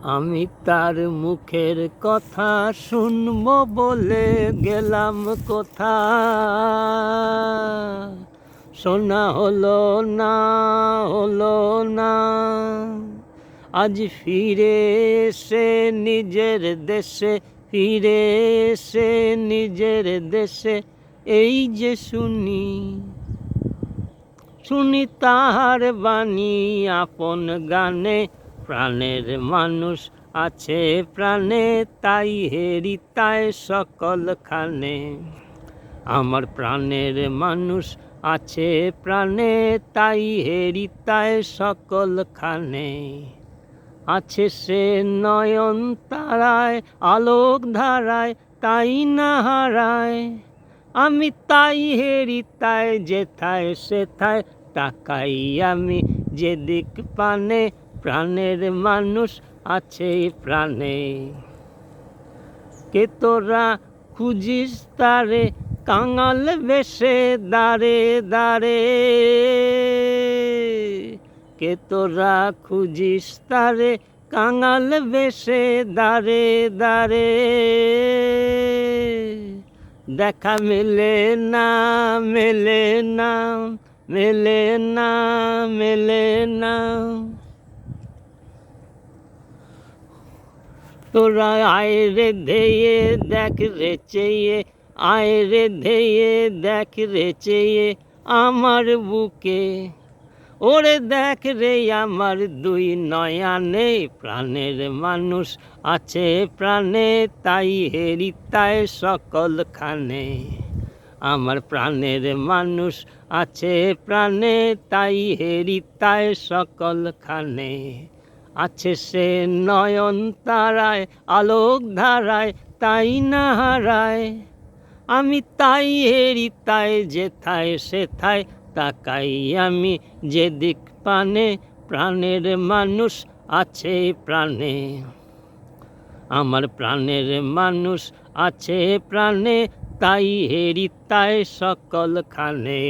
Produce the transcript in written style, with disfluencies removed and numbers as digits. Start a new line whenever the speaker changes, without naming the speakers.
আমি তার মুখের কথা শুনবো বলে গেলাম কোথা, শোনা হলো না, হলো না। আজ ফিরে এসে নিজের দেশে, ফিরে এসে নিজের দেশে এই যে শুনি, শুনি তাহার বাণী আপন গানে। প্রাণের মানুষ আছে প্রাণে, তাই হেরি তাই সকলখানে। আমার প্রাণের মানুষ আছে প্রাণে, তাই হেরি তাই সকলখানে। আছে সে নয়ন তারায়, আলোক ধারায়, তাই না হারায়। আমি তাই হেরি তাই যেথায় সেথায় তাকাই আমি যেদিক পানে। প্রাণের মানুষ আছে প্রাণে। কে তোরা খুঁজিস তারে কাঙাল বেশে দাঁড়ে দাঁড়ে, কে তোরা খুঁজিস তারে কাঙাল বেশে দাঁড়ে দাঁড়ে। দেখা মেলে না, মেলে না, মেলে না, মেলে না। তোরা আয় রে ধেয়ে দেখ রে চেয়ে, আয় রে ধেয়ে দেখ রে চেয়ে আমার বুকে। ওরে দেখ রে আমার দুই নয়ানে, প্রাণের মানুষ আছে প্রাণে, তাই হেরি তাই সকলখানে। আমার প্রাণের মানুষ আছে প্রাণে, তাই হেরি তাই সকলখানে। আছে সে নয়ন তারায়, আলোক ধারায়, তাই না হারায়। আমি তাই হেরি তাই যেথায় সেথায় তাকাই আমি যেদিক পানে। প্রাণের মানুষ আছে প্রাণে, আমার প্রাণের মানুষ আছে প্রাণে, তাই হেরি তাই সকলখানে।